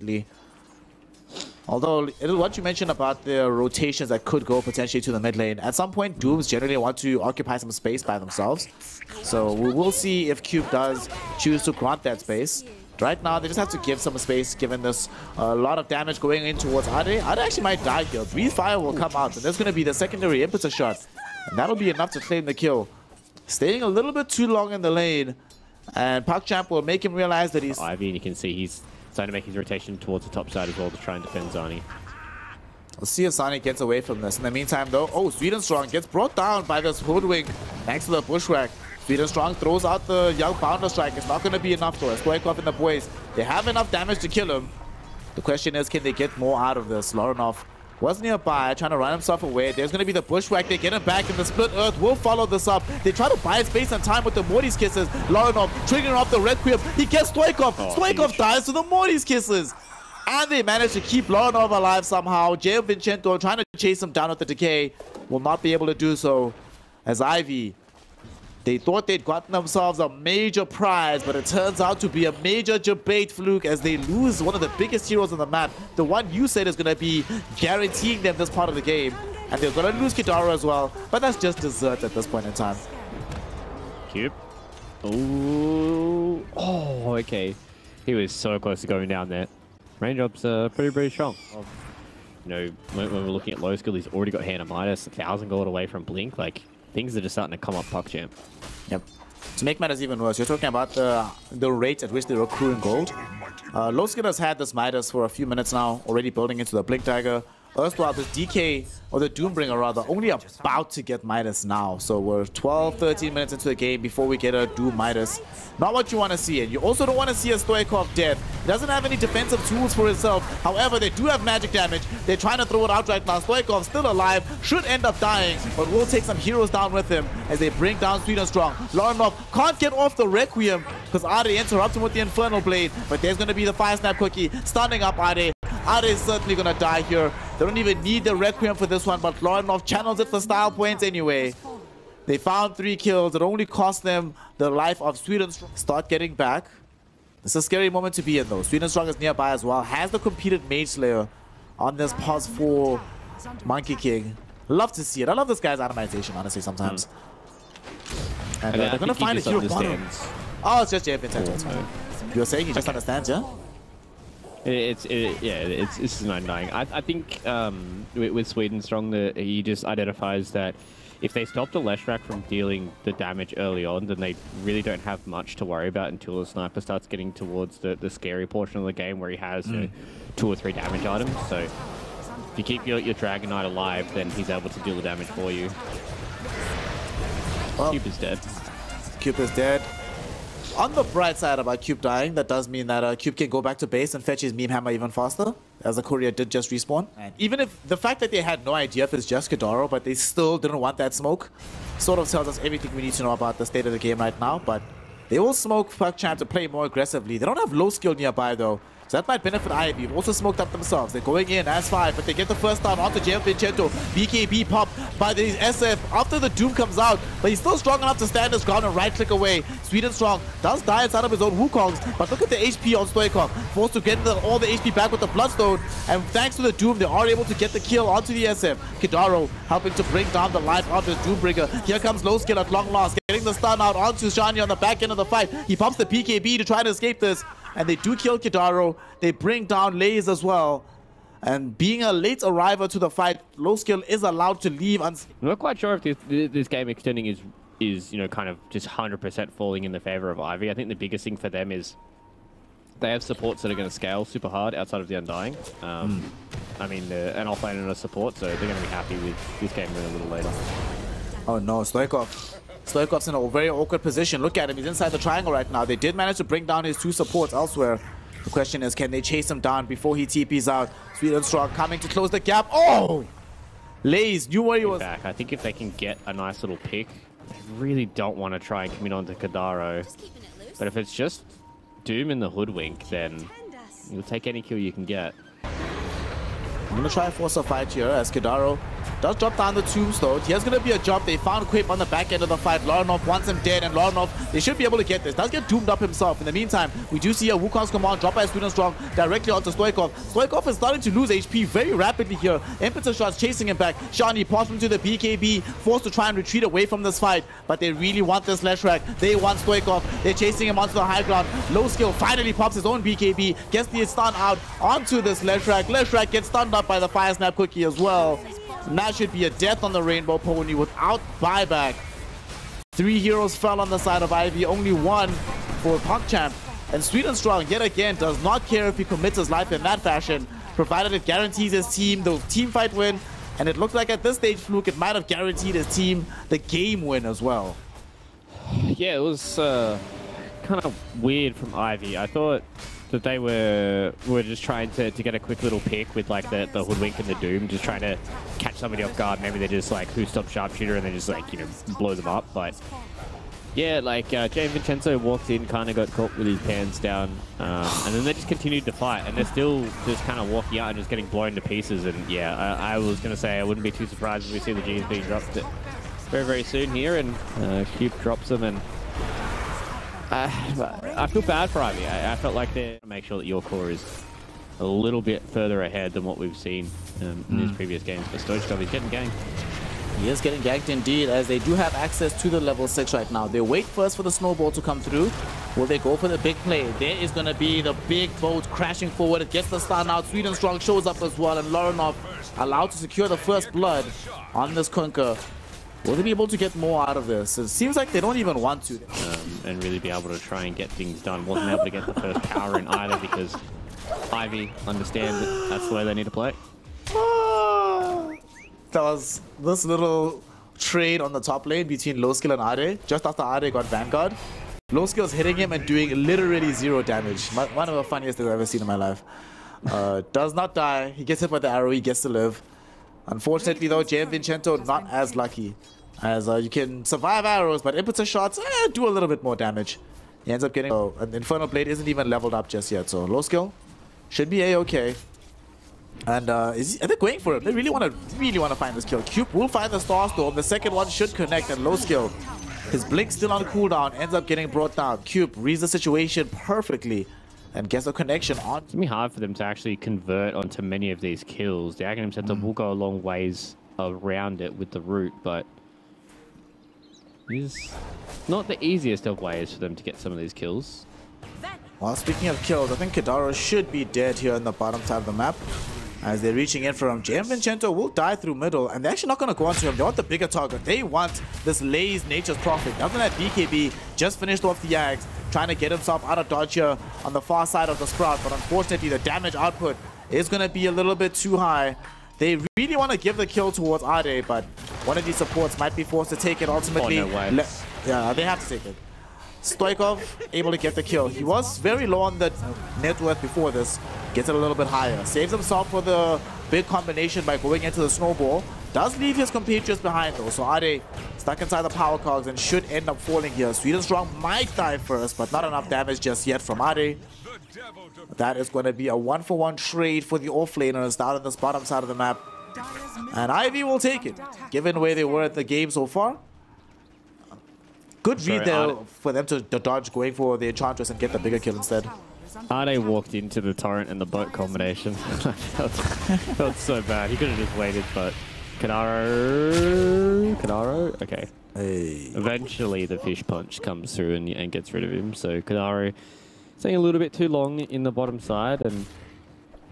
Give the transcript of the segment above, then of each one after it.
unfortunately. Although, what you mentioned about the rotations that could go potentially to the mid lane, at some point, Dooms generally want to occupy some space by themselves. So we will see if Cube does choose to grant that space. Right now, they just have to give some space, given this a lot of damage going in towards Ade. Ade actually might die here. Breathe Fire will come out, and there's going to be the secondary impetus shot. And that'll be enough to claim the kill. Staying a little bit too long in the lane, and PuckChamp will make him realize that he's... Ivy, and you can see he's starting to make his rotation towards the top side as well to try and defend Zani. Let's see if Zani gets away from this. In the meantime, though, oh, Sweden Strong gets brought down by this hoodwink thanks to the bushwhack. Sweden Strong throws out the young Founder Strike. It's not going to be enough for us. Stoikov and the boys, they have enough damage to kill him. The question is, can they get more out of this? Lorinov was nearby, trying to run himself away. There's going to be the bushwhack. They get him back, and the Split Earth will follow this up. They try to buy space and time with the Morty's Kisses. Lorinov triggering off the Requiem. He gets Stoikov. Stoikov dies to the Morty's Kisses. And they manage to keep Lorinov alive somehow. J. Vincento trying to chase him down with the decay. Will not be able to do so. As Ivy, they thought they'd gotten themselves a major prize, but it turns out to be a major debate fluke as they lose one of the biggest heroes on the map. The one you said is going to be guaranteeing them this part of the game. And they're going to lose Kidara as well, but that's just dessert at this point in time. Cube. Ooh. Oh, okay. He was so close to going down there. Raindrop's pretty strong. You know, when we're looking at low skill, he's already got Hand of Midas, 1,000 gold away from Blink. Like, things are just starting to come up PuckChamp. Yep. To make matters even worse, you're talking about the rate at which they're accruing gold. Low skill has had this Midas for a few minutes now, already building into the Blink Dagger. Erstwhile, this DK, or the Doombringer rather, only about to get Midas now. So we're 12-13 minutes into the game before we get a Doom Midas. Not what you want to see. And you also don't want to see a Stoikov dead. He doesn't have any defensive tools for himself. However, they do have magic damage. They're trying to throw it out right now. Stoikov still alive, should end up dying, but will take some heroes down with him as they bring down Sweden Strong. Lorinov can't get off the Requiem because Ade interrupts him with the Infernal Blade. But there's going to be the Fire Snap Cookie, stunning up Ade. Ade is certainly going to die here. They don't even need the Requiem for this one, but Lorinov channels it for style points anyway. They found 3 kills. It only cost them the life of Sweden Strong. Start getting back. It's a scary moment to be in, though. Sweden Strong is nearby as well. Has the competed Mage Slayer on this pause 4 Monkey King. Love to see it. I love this guy's itemization, honestly, sometimes. And they're going to find a hero bottom. Oh, it's just JF. You were saying he just understands, yeah? It's 9-9. I think with Sweden Strong, he just identifies that if they stop the Leshrac from dealing the damage early on, then they really don't have much to worry about until the sniper starts getting towards the scary portion of the game where he has 2 or 3 damage items. So if you keep your Dragon Knight alive, then he's able to deal the damage for you. Well, Cube is dead. Cube is dead. On the bright side about Cube dying, that does mean that Cube can go back to base and fetch his meme hammer even faster, as the courier did just respawn. And even if the fact that they had no idea if it's just Kidaro, but they still didn't want that smoke, sort of tells us everything we need to know about the state of the game right now. But they will smoke PuckChamp to play more aggressively. They don't have low skill nearby though, so that might benefit Ivy. Also smoked up themselves. They're going in as 5, but they get the first down onto J. Vincento. BKB pop by the SF after the Doom comes out, but he's still strong enough to stand his ground and right-click away. Sweden Strong does die inside of his own Wukongs, but look at the HP on Stoikov. Forced to get all the HP back with the Bloodstone, and thanks to the Doom, they are able to get the kill onto the SF. Kidaro helping to bring down the life of the Doombringer. Here comes Low Skill at long last, getting the stun out onto Shani on the back end of the fight. He pops the PKB to try to escape this. And they do kill Kidaro. They bring down Lays as well. And being a late arriver to the fight, Low Skill is allowed to leave. I'm not quite sure if this game extending is you know, kind of just 100% falling in the favor of Ivy. I think the biggest thing for them is they have supports that are going to scale super hard outside of the Undying. I mean, an offlane and a support, so they're going to be happy with this game a little later. Oh no, Stoikov's in a very awkward position. Look at him, he's inside the triangle right now. They did manage to bring down his 2 supports elsewhere. The question is, can they chase him down before he TPs out? Sweden Strong coming to close the gap. Oh! Lays knew where he was. Back. I think if they can get a nice little pick, they really don't want to try and commit onto Kidaro. But if it's just Doom in the hoodwink, then you'll take any kill you can get. I'm going to try and force a fight here as Kidaro does drop down the tombstone. Here's going to be a job. They found Quip on the back end of the fight. Laranov wants him dead, and Laranov, they should be able to get this. Does get doomed up himself. In the meantime, we do see a Wukong's command drop by Sweden Strong directly onto Stoikov. Stoikov is starting to lose HP very rapidly here. Impetus shots chasing him back. Shani pops him to the BKB, forced to try and retreat away from this fight, but they really want this Leshrac. They want Stoikov. They're chasing him onto the high ground. Low skill finally pops his own BKB, gets the stun out onto this Leshrac. Leshrac gets stunned up by the Fire Snap Cookie as well. And that should be a death on the Rainbow Pony without buyback. 3 heroes fell on the side of Ivy, only 1 for PuckChamp. And Sweden Strong, yet again, does not care if he commits his life in that fashion, provided it guarantees his team the team fight win. And it looks like at this stage, Fluke, it might have guaranteed his team the game win as well. Yeah, it was kind of weird from Ivy. I thought that they were just trying to get a quick little pick with like the Hoodwink and the Doom, just trying to catch somebody off guard. Maybe they're just like, who stopped Sharpshooter, and then just like, you know, blow them up. But yeah, like Jay Vincenzo walked in, kind of got caught with his pants down, and then they just continued to fight, and they're still just kind of walking out and just getting blown to pieces. And yeah, I was going to say I wouldn't be too surprised if we see the Gs being dropped very, very soon here, and Cube drops them, and I feel bad for Ivy. I felt like they make sure that your core is a little bit further ahead than what we've seen in these previous games. But Stoichkov is getting ganked. He is getting ganked indeed, as they do have access to the level 6 right now. They wait first for the snowball to come through. Will they go for the big play? There is going to be the big boat crashing forward. It gets the stun out. Sweden Strong shows up as well, and Laranov allowed to secure the first blood on this Kunker. Will they be able to get more out of this? It seems like they don't even want to. And really be able to try and get things done. Wasn't able to get the first power in either because Ivy understand that that's the way they need to play. That was this little trade on the top lane between Low Skill and Ade. Just after Ade got Vanguard, Low Skill's hitting him and doing literally 0 damage. One of the funniest things I've ever seen in my life. Does not die. He gets hit by the arrow. He gets to live. Unfortunately, though, JM Vincenzo not as lucky, as you can survive arrows, but impetus shots do a little bit more damage. He ends up getting... Oh, an Infernal Blade isn't even leveled up just yet, so Low Skill should be a-okay. And are they going for it? They really want to find this kill. Cube will find the Starstorm. The second one should connect, and Low Skill, his blink still on cooldown, ends up getting brought down. Cube reads the situation perfectly and gets a connection on. It's going to be hard for them to actually convert onto many of these kills. The Aghanim Center will go a long ways around it with the root, but it's not the easiest of ways for them to get some of these kills. Well, speaking of kills, I think Kidaro should be dead here in the bottom side of the map. As they're reaching in for him, JM Vincenzo will die through middle, and they're actually not going to go onto him. They want the bigger target. They want this Lay's Nature's Prophet. Nothing that BKB just finished off the Yags, trying to get himself out of dodge here on the far side of the Sprout, but unfortunately the damage output is going to be a little bit too high. They really want to give the kill towards Ade, but one of these supports might be forced to take it ultimately. Oh, no way. Yeah, they have to take it. Stoikov able to get the kill. He was very low on the net worth before this. Gets it a little bit higher. Saves himself for the big combination by going into the snowball. Does leave his compatriots behind though. So Ade stuck inside the power cogs and should end up falling here. Sweden Strong might die first, but not enough damage just yet from Ade. That is going to be a 1-for-1 trade for the offlaners down on this bottom side of the map. And Ivy will take it, given where they were at the game so far. Good read there for them to dodge going for the Enchantress and get the bigger kill instead. Ade walked into the torrent and the boat combination. felt so bad. He could have just waited, but Kadaro? Okay. Hey. Eventually the fish punch comes through and gets rid of him. So Kadaro staying a little bit too long in the bottom side, and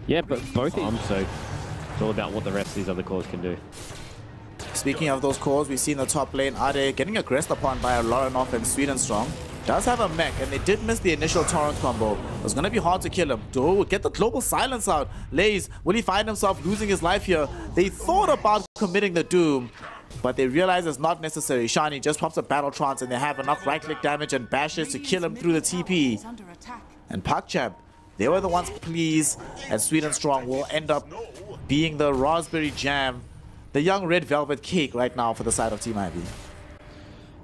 yeah, but both arms, so it's all about what the rest of these other cores can do. Speaking of those cores, we see in the top lane Ade getting aggressed upon by Laranov and Sweden Strong. Does have a mech, and they did miss the initial torrent combo. It was going to be hard to kill him. Do get the global silence out. Lays, will he find himself losing his life here? They thought about committing the Doom, but they realize it's not necessary. Shani just pops a Battle Trance, and they have enough right-click damage and bashes to kill him through the TP. And PuckChamp, they were the ones pleased, and Sweden Strong will end up being the raspberry jam, the young red velvet cake right now for the side of Team Ivy.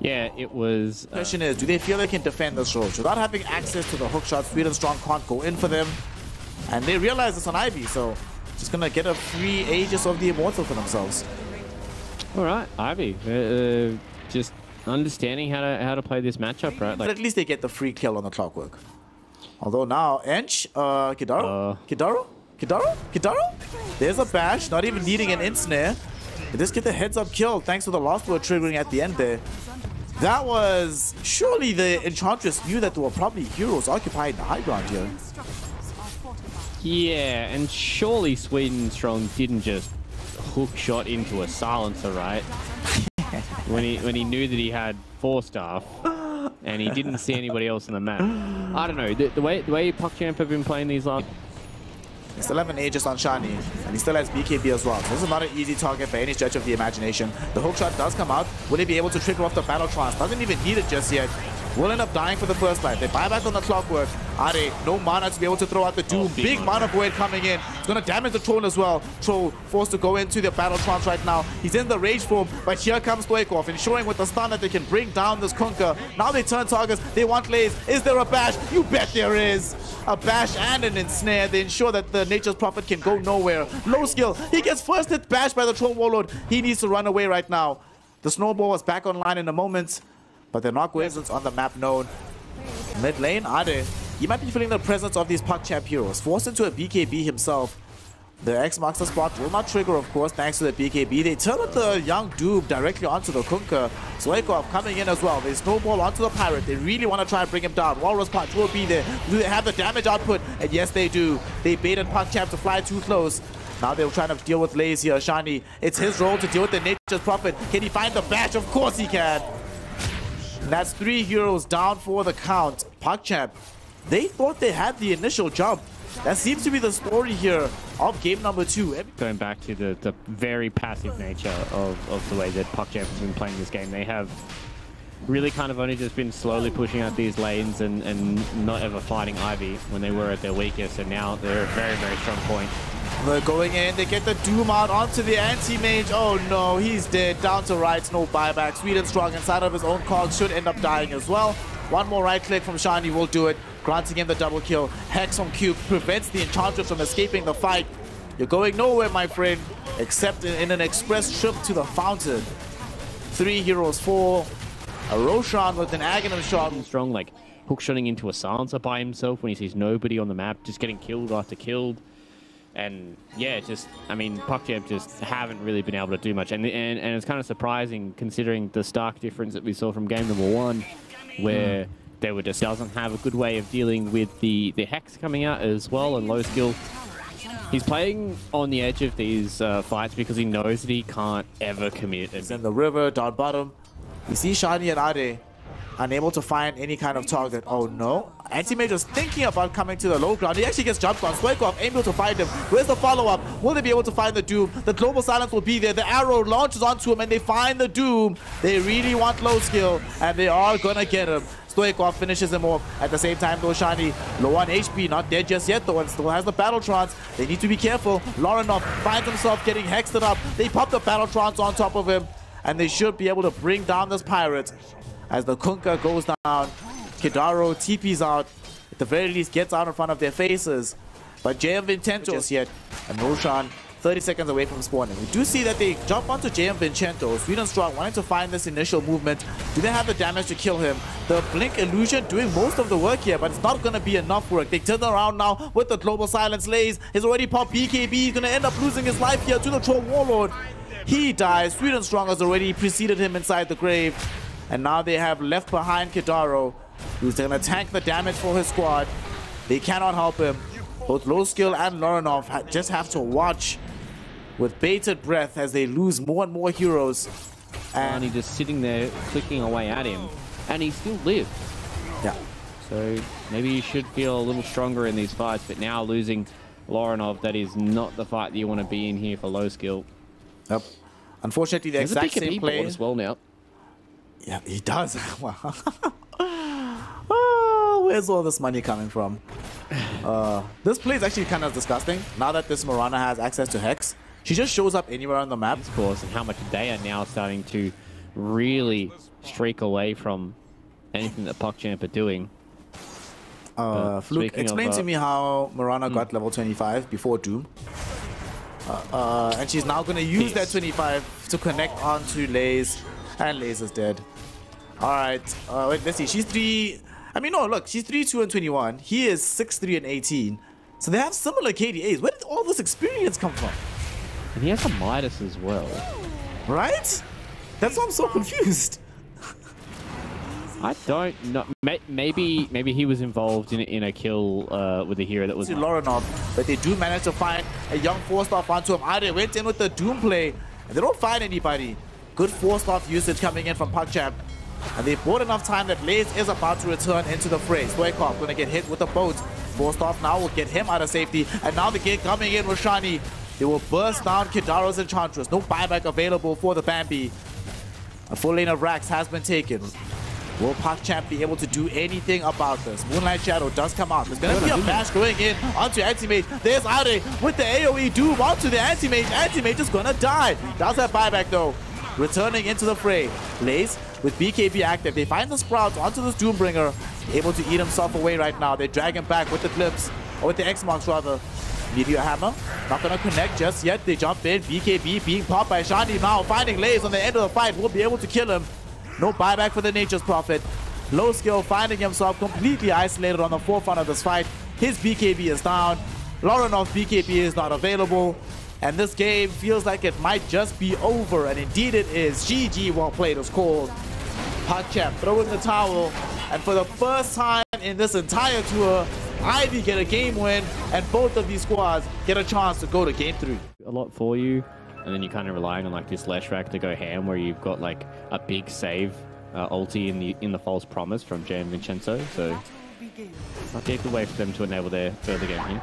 Yeah, it was... The question is, do they feel they can defend this road? Without having access to the hook shot, Sweden Strong can't go in for them. And they realize this on Ivy, so just gonna get a free Aegis of the Immortal for themselves. All right, Ivy, just understanding how to play this matchup, right? But at least they get the free kill on the Clockwork. Although now, Ench, Kidaru? There's a bash, not even needing an ensnare. They just get the heads-up kill thanks to the last word triggering at the end there. That was... Surely the Enchantress knew that there were probably heroes occupying the high ground here. Yeah, and surely Sweden Strong didn't just hook shot into a silencer, right? when he knew that he had 4 staff and he didn't see anybody else on the map. I don't know, the way PuckChamp have been playing these last... He still have an Aegis on Shani, and he still has BKB as well. So this is not an easy target by any stretch of the imagination. The hook shot does come out. Will he be able to trigger off the Battle Trance? Doesn't even need it just yet. Will end up dying for the first life. They buy back on the Clockwork. Are no mana to be able to throw out the Doom. Big mana void coming in. It's going to damage the Troll as well. Troll forced to go into the Battle Trance right now. He's in the Rage form, but here comes Stoikov, ensuring with the stun that they can bring down this Kunkka. Now they turn targets. They want Lays. Is there a bash? You bet there is. A bash and an ensnare. They ensure that the Nature's Prophet can go nowhere. Low skill. He gets first hit bashed by the Troll Warlord. He needs to run away right now. The Snowball was back online in a moment, but they're not presence on the map known. Mid lane, Ade. He might be feeling the presence of these PuckChamp heroes. Forced into a BKB himself. The X marks the spot. Will not trigger, of course, thanks to the BKB. They turn with the young Doom directly onto the Kunkka. Stoikov coming in as well. They snowball onto the Pirate. They really want to try and bring him down. Walrus Punch will be there. Do they have the damage output? And yes, they do. They baited PuckChamp to fly too close. Now they're trying to deal with Lays here. Shani, it's his role to deal with the Nature's Prophet. Can he find the bash? Of course he can. And that's 3 heroes down for the count. PuckChamp, they thought they had the initial jump. That seems to be the story here of game number 2. Going back to the very passive nature of the way that PuckChamp has been playing this game, they have really kind of only just been slowly pushing out these lanes and not ever fighting Ivy when they were at their weakest, and now they're a very, very strong point. They're going in, they get the Doom out onto the anti-mage. Oh no, he's dead. Down to rights, no buyback. Sweden Strong inside of his own cog should end up dying as well. One more right click from Shani will do it, granting him the double kill. Hex on Cube prevents the Enchantress from escaping the fight. You're going nowhere, my friend, except in an express trip to the fountain. 3 heroes fall. A Roshan with an Aghanim shot. Strong, like, hook-shotting into a silencer by himself when he sees nobody on the map, just getting killed after killed. And yeah, just, I mean, PuckChamp just haven't really been able to do much. And it's kind of surprising considering the stark difference that we saw from game number 1, where they were just doesn't have a good way of dealing with the Hex coming out as well, and low skill. He's playing on the edge of these fights because he knows that he can't ever commit. He's in the river, down bottom. We see Shani and Ade unable to find any kind of target. Oh no. Anti-Mage was thinking about coming to the low ground. He actually gets jumped on. Stoikov able to find him. Where's the follow-up? Will they be able to find the Doom? The Global Silence will be there. The arrow launches onto him and they find the Doom. They really want low skill and they are gonna get him. Stoikov finishes him off. At the same time though, Shani low on HP, not dead just yet though, and still has the Battle Trance. They need to be careful. Lorinov finds himself getting hexed up. They pop the Battle Trance on top of him and they should be able to bring down this Pirate. As the Kunkka goes down, Kidaru TP's out. At the very least, gets out in front of their faces. But JM Vincento just yet, and Roshan 30 seconds away from spawning. We do see that they jump onto JM Vincento. Sweden Strong wanting to find this initial movement. Do they have the damage to kill him? The Blink Illusion doing most of the work here, but it's not going to be enough work. They turn around now with the Global Silence. Lays has already popped BKB. He's going to end up losing his life here to the Troll Warlord. He dies. Sweden Strong has already preceded him inside the grave. And now they have left behind Kidaru, who's going to tank the damage for his squad. They cannot help him. Both Low Skill and Lorinov just have to watch with bated breath as they lose more and more heroes. And he's just sitting there clicking away at him, and he still lived. Yeah. So maybe you should feel a little stronger in these fights, but now losing Lorinov, that is not the fight that you want to be in here for Low Skill. Yep. Unfortunately, the exact same play as well now. Yeah, he does. Oh, where's all this money coming from? This play is actually kind of disgusting. Now that this Mirana has access to Hex, she just shows up anywhere on the map. Of course, and how much they are now starting to really streak away from anything that PuckChamp are doing. Fluke, explain to me how Mirana got level 25 before Doom. And she's now going to use that 25 to connect onto Lays. And Lays is dead. Alright, wait, let's see. She's 3... I mean, no, look, she's 3-2 and 21. He is 6-3 and 18. So they have similar KDAs. Where did all this experience come from? And he has a Midas as well. Right? That's why I'm so confused. I don't know. Maybe he was involved in a kill with a hero that was... Lorinov, but they do manage to find a young 4-star onto him. Ade went in with the Doom play, and they don't find anybody. Good 4-star usage coming in from PuckChamp. And they bought enough time that Lays is about to return into the fray. Stoikov going to get hit with the boat. 4-star now will get him out of safety. And now the gate coming in with Shani. They will burst down Kidaro's Enchantress. No buyback available for the Bambi. A full lane of racks has been taken. Will PuckChamp be able to do anything about this? Moonlight Shadow does come out. There's going to be a bash going in onto Anti-Mage. There's Ade with the AoE Doom onto the Anti-Mage. Anti-Mage is going to die. Does have buyback though. Returning into the fray. Lays with BKB active. They find the Sprouts onto this Doombringer. Able to eat himself away right now. They drag him back with the Clips. Or with the X-Marks rather. Meteor Hammer. Not going to connect just yet. They jump in. BKB being popped by Shani now. Finding Lays on the end of the fight. Will be able to kill him. No buyback for the Nature's Prophet. Low skill finding himself completely isolated on the forefront of this fight. His BKB is down. Lorenov's BKB is not available. And this game feels like it might just be over. And indeed it is. GG, well played is called. PuckChamp throwing the towel. And for the first time in this entire tour, Ivy get a game win. And both of these squads get a chance to go to game 3. A lot for you. And then you're kind of relying on like this Leshrac to go ham, where you've got like a big save ulti in the false promise from Jay and Vincenzo. So not a good way for them to enable their further game here.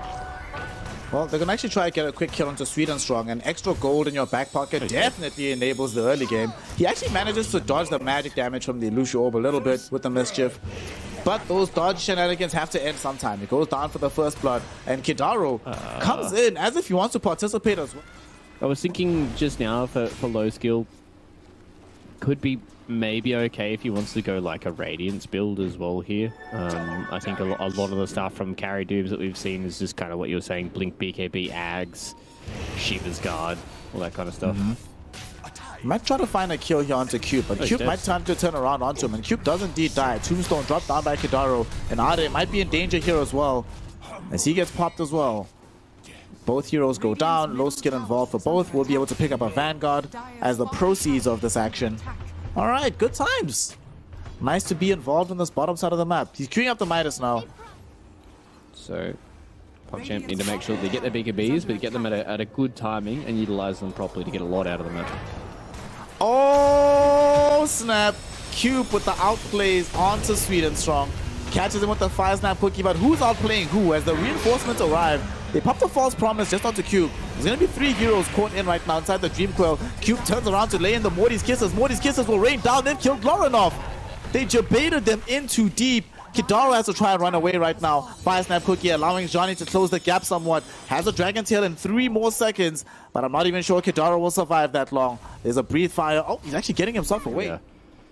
Well, they're gonna actually try to get a quick kill onto Sweet and Strong, and extra gold in your back pocket definitely enables the early game. He actually manages to dodge the magic damage from the Illusion Orb a little bit with the Mischief. But those dodge shenanigans have to end sometime. It goes down for the first blood, and Kidaro comes in as if he wants to participate as well. I was thinking just now for low skill, could be maybe okay if he wants to go like a Radiance build as well here. I think a lot of the stuff from carry dooms that we've seen is just kind of what you were saying, Blink BKB, Ags, Shiva's Guard, all that kind of stuff. Might try to find a kill here onto Cube, but Cube might time to turn around onto him, and Cube does indeed die. Tombstone dropped down by Kidaro, and Ade might be in danger here as well, as he gets popped as well. Both heroes go down, low skill involved for both. We'll be able to pick up a Vanguard as the proceeds of this action. Alright, good times. Nice to be involved in this bottom side of the map. He's queuing up the Midas now. So, PuckChamp need to make sure they get their BKBs, but get them at a good timing and utilize them properly to get a lot out of the map. Oh, snap. Cube with the outplays onto Sweet and Strong. Catches him with the 5-snap cookie, but who's outplaying who? As the reinforcements arrive, they pop the false promise just onto Cube. There's going to be 3 heroes caught in right now inside the Dream Coil. Cube turns around to lay in the Morty's Kisses. Morty's Kisses will rain down, then kill Lorinov. They jebaited them in too deep. Kidaro has to try and run away right now. 5-snap cookie allowing Johnny to close the gap somewhat. Has a Dragon Tail in 3 more seconds, but I'm not even sure Kidaro will survive that long. There's a Breathe Fire. Oh, he's actually getting himself away. Yeah.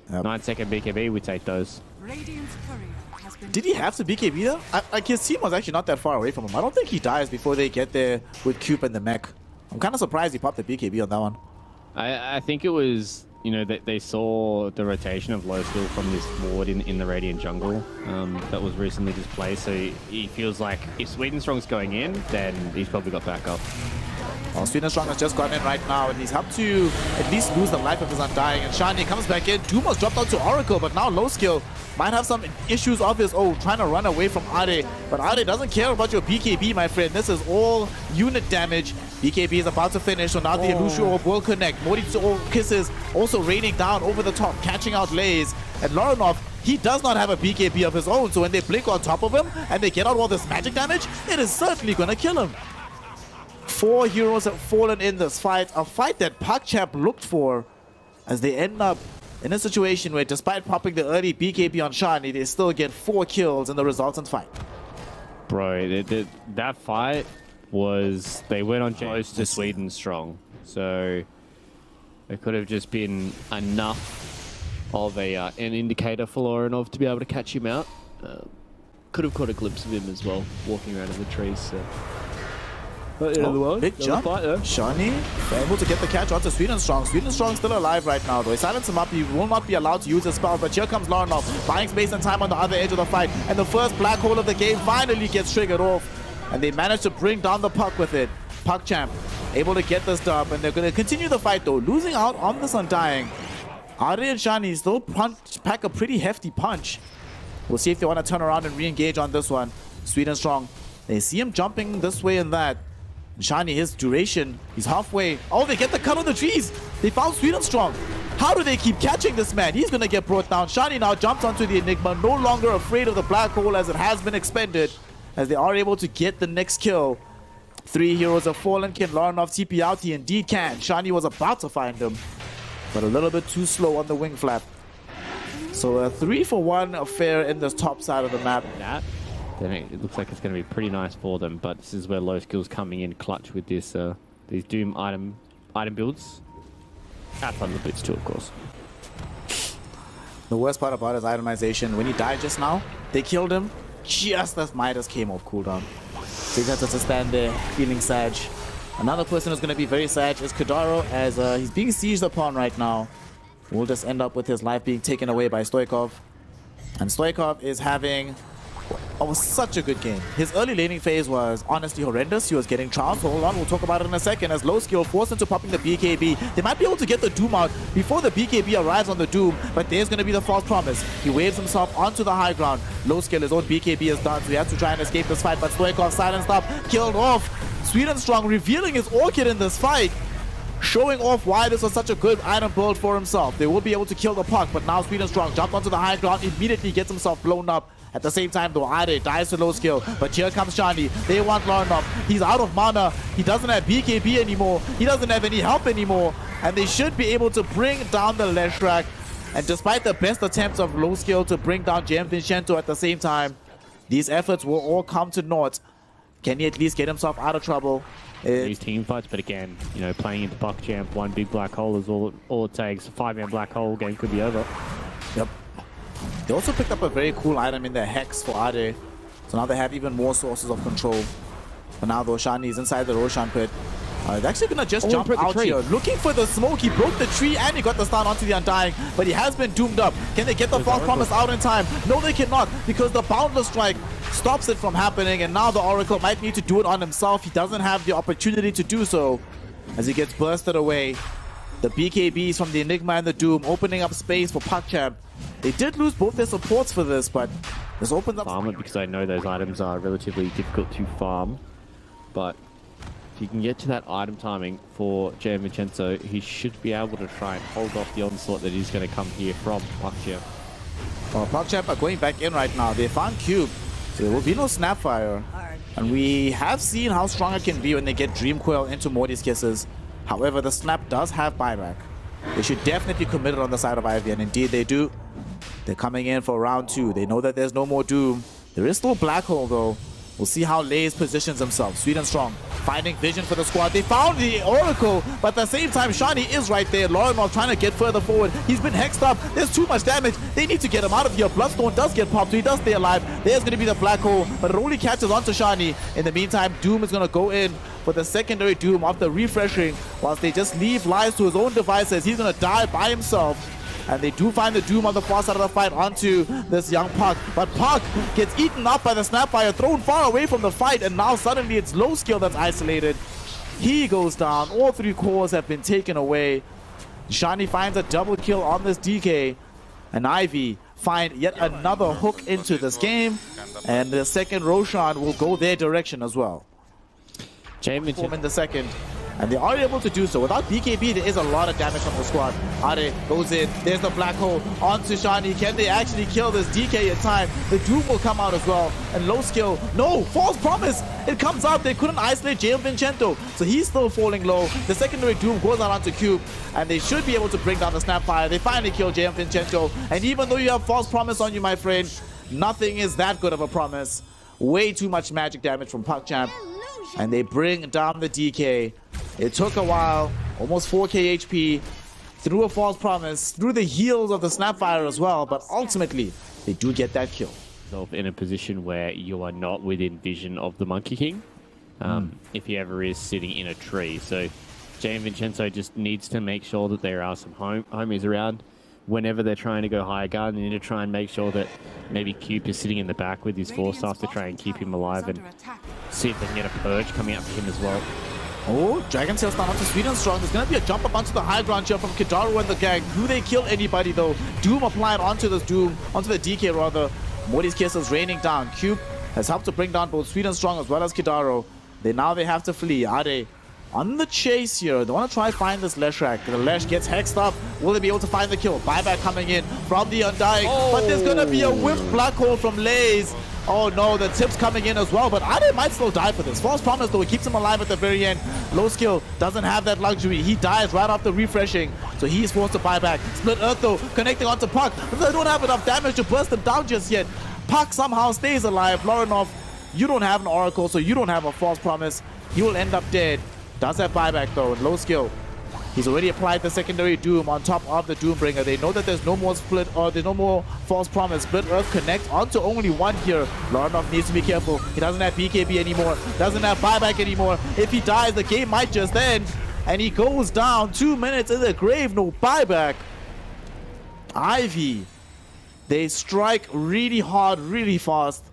9-second BKB, we take those. Did he have to BKB there? Like his team was actually not that far away from him. I don't think he dies before they get there with Cube and the mech. I'm kind of surprised he popped the BKB on that one. I think it was, you know, they saw the rotation of low skill from this ward in the Radiant jungle that was recently displayed. So he feels like if Sweet and Strong's going in, then he's probably got backup. Well, Sweet and Strong has just gotten in right now, and he's helped to at least lose the life of his Undying. And Shani comes back in. Doom was dropped out to Oracle, but now low skill might have some issues of his own, trying to run away from Ade. But Ade doesn't care about your BKB, my friend. This is all unit damage. BKB is about to finish, so now the Illusion Orb will connect. Morty's Kisses also raining down over the top, catching out Lays. And Lorinov, he does not have a BKB of his own, so when they blink on top of him and they get out all this magic damage, it is certainly going to kill him. 4 heroes have fallen in this fight, a fight that PuckChamp looked for, as they end up in a situation where despite popping the early BKB on Shani, they still get 4 kills in the resultant fight. Bro, that fight was, they went on close to Sweet and Strong, so it could have just been enough of an indicator for Lorinov to be able to catch him out. Could have caught a glimpse of him as well, walking around in the trees. So. Big jump. Shani able to get the catch onto Swedenstrong. Swedenstrong still alive right now though. He silenced him up. He will not be allowed to use his spell. But here comes Larenov, buying space and time on the other edge of the fight. And the first black hole of the game finally gets triggered off. And they manage to bring down the puck with it. PuckChamp able to get this dub. And they're going to continue the fight though. Losing out on this Undying. Ade and Shani still pack a pretty hefty punch. We'll see if they want to turn around and re-engage on this one. Swedenstrong. They see him jumping this way and that. Shani, his duration, he's halfway. Oh, they get the cut on the trees. They found Swedenstrong. How do they keep catching this man? He's going to get brought down. Shani now jumps onto the Enigma, no longer afraid of the black hole as it has been expended, as they are able to get the next kill. 3 heroes have fallen. Can Larenov TP out? He indeed can. Shani was about to find him, but a little bit too slow on the wing flap. So a 3-for-1 affair in this top side of the map. Then it looks like it's going to be pretty nice for them, but this is where low skills coming in clutch with this these Doom item builds. Outside the boots too, of course. The worst part about his itemization, when he died just now, they killed him just as Midas came off cooldown. So he had to stand there feeling sad. Another person who's going to be very sad is Kadaro, as he's being sieged upon right now. We'll just end up with his life being taken away by Stoikov. And Stoikov is having such a good game. His early laning phase was honestly horrendous. He was getting trounced. Hold on, we'll talk about it in a second. As low skill forced into popping the BKB. They might be able to get the Doom out before the BKB arrives on the Doom, but there's going to be the false promise. He waves himself onto the high ground. Low skill, his own BKB is done, so he has to try and escape this fight, but Stoikov silenced up, killed off. Swedenstrong revealing his Orchid in this fight, showing off why this was such a good item build for himself. They will be able to kill the puck, but now Swedenstrong jumped onto the high ground, immediately gets himself blown up. At the same time though, Ade dies to low skill, but here comes Shani. They want Larenov. He's out of mana. He doesn't have BKB anymore. He doesn't have any help anymore, and they should be able to bring down the Leshrac. And despite the best attempts of low skill to bring down Gianvincenzo at the same time, these efforts will all come to naught. Can he at least get himself out of trouble? These team fights, but again, you know, playing into PuckChamp, one big black hole is all it takes. A 5-man black hole, game could be over. Yep. They also picked up a very cool item in their Hex for Ade. So now they have even more sources of control. But now though, Shani is inside the Roshan pit. They're actually going to just jump out here, looking for the smoke. He broke the tree and he got the stun onto the Undying, but he has been doomed up. Can they get the false promise out in time? No, they cannot, because the Boundless Strike stops it from happening, and now the Oracle might need to do it on himself. He doesn't have the opportunity to do so as he gets bursted away. The BKBs from the Enigma and the Doom opening up space for PuckChamp. They did lose both their supports for this, but this opens up... Farm it, because I know those items are relatively difficult to farm, but if you can get to that item timing for Gianvincenzo, he should be able to try and hold off the onslaught that is going to come here from PuckChamp. Well, PuckChamp are going back in right now. They found Cube, so there will be no Snapfire. And we have seen how strong it can be when they get Dream Coil into Morty's Kisses. However, the Snap does have buyback. They should definitely commit it on the side of Ivy, and indeed they do. They're coming in for round 2. They know that there's no more Doom. There is still Black Hole though. We'll see how Lays positions himself. Swedenstrong finding vision for the squad. They found the Oracle, but at the same time, Shani is right there. Larenov trying to get further forward. He's been hexed up. There's too much damage. They need to get him out of here. Bloodstone does get popped, so he does stay alive. There's going to be the Black Hole, but it only catches onto Shani. In the meantime, Doom is going to go in for the secondary Doom after refreshing, whilst they just leave Lies to his own devices. He's going to die by himself. And they do find the Doom on the far side of the fight onto this young Puck. But Puck gets eaten up by the Snapfire, thrown far away from the fight, and now suddenly it's low skill that's isolated. He goes down. All 3 cores have been taken away. Shani finds a double kill on this DK. And Ivy find yet another hook into this game. And the second Roshan will go their direction as well. Form in the second. And they are able to do so. Without BKB, there is a lot of damage on the squad. Ade goes in. There's the Black Hole onto Shani. Can they actually kill this DK in time? The Doom will come out as well. And low skill. No! False promise! It comes out. They couldn't isolate Gianvincenzo. So he's still falling low. The secondary Doom goes out onto Cube. And they should be able to bring down the Snapfire. They finally kill Gianvincenzo. And even though you have false promise on you, my friend, nothing is that good of a promise. Way too much magic damage from PuckChamp. And they bring down the DK. It took a while, almost 4k HP, through a false promise, through the heels of the Snapfire as well, but ultimately, they do get that kill. In a position where you are not within vision of the Monkey King, if he ever is sitting in a tree. So Jay and Vincenzo just needs to make sure that there are some homies around whenever they're trying to go higher guard. They need to try and make sure that maybe Cube is sitting in the back with his 4-staff to try and keep him alive and see if they can get a purge coming out for him as well. Oh, Dragon Tail's down onto Sweet and Strong. There's going to be a jump up onto the high ground here from Kidaru and the gang. Do they kill anybody though? Doom applied onto this onto the DK rather. Morty's Kiss is raining down. Cube has helped to bring down both Sweet and Strong as well as Kidaru. Now they have to flee. Are they on the chase here? They want to try find this Leshrac. The Lesh gets hexed up. Will they be able to find the kill? Buyback coming in from the Undying. But there's going to be a whipped black hole from Lays. Oh no, the tip's coming in as well, but Ade might still die for this. False Promise though, it keeps him alive at the very end. Low Skill doesn't have that luxury. He dies right after refreshing, so he's forced to buy back. Split Earth though, connecting onto Puck, but they don't have enough damage to burst him down just yet. Puck somehow stays alive. Lorinov, you don't have an Oracle, so you don't have a False Promise. He will end up dead. Does have buyback though, and Low Skill. He's already applied the secondary Doom on top of the Doombringer. They know that there's no more split, or there's no more False Promise. Split Earth connects onto only one here. Lorinov needs to be careful. He doesn't have BKB anymore. Doesn't have buyback anymore. If he dies, the game might just end. And he goes down. 2 minutes in the grave. No buyback. Ivy. They strike really hard, really fast.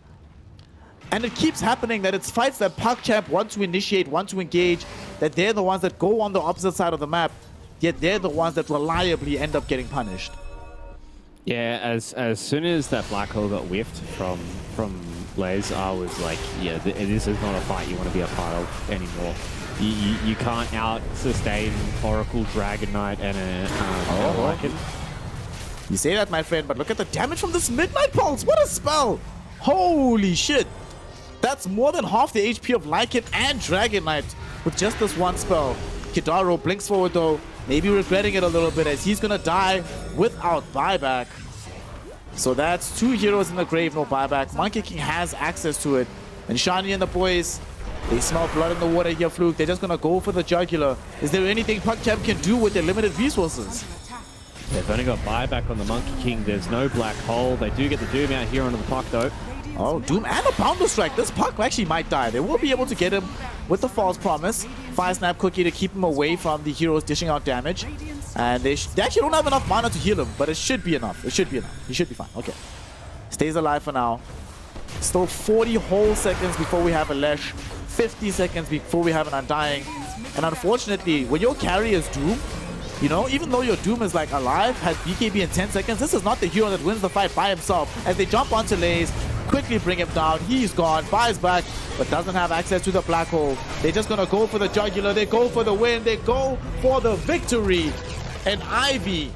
And it keeps happening that it's fights that PuckChamp want to initiate, want to engage, that they're the ones that go on the opposite side of the map, yet they're the ones that reliably end up getting punished. Yeah, as soon as that black hole got whiffed from Les, I was like, yeah, this is not a fight you want to be a part of anymore. You can't out-sustain Oracle, Dragon Knight, and a Lycan. You say that, my friend, but look at the damage from this Midnight Pulse. What a spell! Holy shit! That's more than half the HP of Lycan and Dragon Knight with just this one spell. Kidaru blinks forward though, maybe regretting it a little bit as he's gonna die without buyback. So that's 2 heroes in the grave, no buyback. Monkey King has access to it. And Shani and the boys, they smell blood in the water here, Fluke. They're just gonna go for the jugular. Is there anything PuckChamp can do with their limited resources? They've only got buyback on the Monkey King. There's no black hole. They do get the Doom out here onto the Puck though. Oh, Doom and a Pounder Strike. This Puck actually might die. They will be able to get him with the False Promise. Fire Snap Cookie to keep him away from the heroes dishing out damage. And they actually don't have enough mana to heal him, but it should be enough. It should be enough. He should be fine. Okay. Stays alive for now. Still 40 whole seconds before we have a Lesh. 50 seconds before we have an Undying. And unfortunately, when your carry is Doom, you know, even though your Doom is like alive, has BKB in 10 seconds, this is not the hero that wins the fight by himself. As they jump onto Lays, quickly bring him down. He's gone, buys back, but doesn't have access to the black hole. They're just gonna go for the jugular. They go for the win. They go for the victory. And Ivy